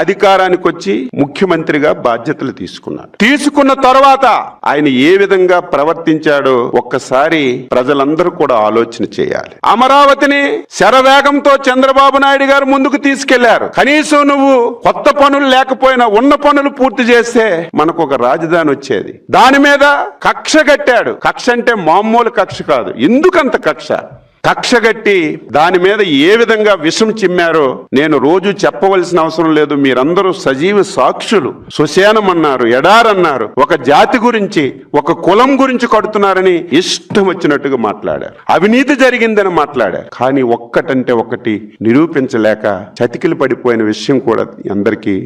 అధికారానికి వచ్చి ముఖ్యమంత్రిగా బాధ్యతలు తీసుకున్నాడు. తీసుకున్న తర్వాత ఆయన ఏ విధంగా ప్రవర్తించాడో ఒక్కసారి ప్రజలందరూ కూడా ఆలోచన చేయాలి. అమరావతిని శరవేగంతో చంద్రబాబు నాయుడు గారు ముందుకు తీసుకెళ్లారు. కనీసం నువ్వు కొత్త పనులు లేకపోయినా ఉన్న పనులు పూర్తి చేస్తే మనకు ఒక రాజధాని వచ్చేది. దాని మీద కక్ష కట్టాడు. కక్ష అంటే మామూలు కక్ష కాదు. ఎందుకంత కక్ష? కక్ష కట్టి దాని మీద ఏ విధంగా విషం చిమ్మారో నేను రోజు చెప్పవలసిన అవసరం లేదు. మీరందరూ సజీవ సాక్షులు. శ్మశానం అన్నారు, ఎడారన్నారు, ఒక జాతి గురించి ఒక కులం గురించి కడుతున్నారని ఇష్టం వచ్చినట్టుగా మాట్లాడారు. అవినీతి జరిగిందని మాట్లాడారు. కానీ ఒక్కటంటే ఒకటి నిరూపించలేక చతికిలు పడిపోయిన విషయం కూడా అందరికీ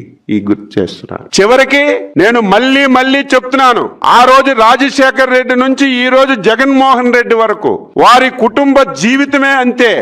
గుర్తు చేస్తున్నాను. చివరికి నేను మళ్ళీ చెప్తున్నాను, ఆ రోజు రాజశేఖర్ రెడ్డి నుంచి ఈ రోజు జగన్మోహన్ రెడ్డి వరకు వారి కుటుంబ జీవితమే అంతే.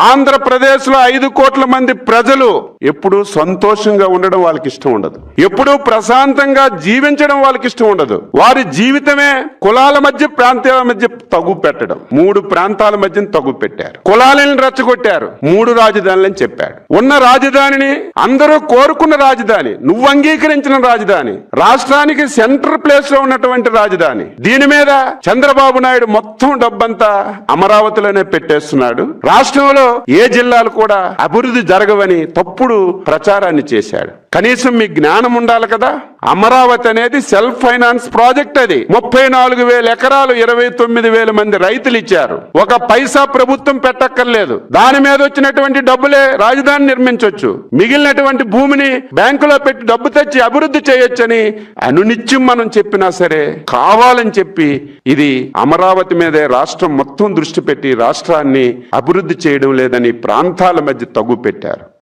ఆంధ్రప్రదేశ్ లో 5 కోట్ల మంది ప్రజలు ఎప్పుడు సంతోషంగా ఉండడం వాళ్ళకి ఇష్టం ఉండదు. ఎప్పుడు ప్రశాంతంగా జీవించడం వాళ్ళకి ఇష్టం ఉండదు. వారి జీవితమే కులాల మధ్య ప్రాంతాల మధ్య తగు పెట్టడం. 3 ప్రాంతాల మధ్య తగు పెట్టారు. కులాలను రెచ్చగొట్టారు. 3 రాజధానులని చెప్పాడు. ఉన్న రాజధానిని అందరూ కోరుకున్న రాజధాని, నువ్వు అంగీకరించిన రాజధాని, రాష్ట్రానికి సెంటర్ ప్లేస్ లో ఉన్నటువంటి రాజధాని. దీని మీద చంద్రబాబు నాయుడు మొత్తం డబ్బంతా అమరావతిలోనే పెట్టేస్తున్నాడు. రాష్ట్రంలో ఏ జిల్లాలు కూడా అభివృద్ధి జరగవని తప్పుడు ప్రచారాన్ని చేశాడు. కనీసం మీ జ్ఞానం ఉండాలి కదా. అమరావతి అనేది సెల్ఫ్ ఫైనాన్స్ ప్రాజెక్ట్. అది 34,000 ఎకరాలు 29,000 మంది రైతులు ఇచ్చారు. ఒక పైసా ప్రభుత్వం పెట్టక్కర్లేదు. దాని మీద వచ్చినటువంటి డబ్బులే రాజధాని నిర్మించవచ్చు. మిగిలినటువంటి భూమిని బ్యాంకులో పెట్టి డబ్బు తెచ్చి అభివృద్ధి చేయొచ్చని అనునిత్యం మనం చెప్పినా సరే కావాలని చెప్పి ఇది అమరావతి మీదే రాష్ట్రం మొత్తం దృష్టి పెట్టి రాష్ట్రాన్ని అభివృద్ధి చేయడం లేదని ప్రాంతాల మధ్య తగ్గు పెట్టారు.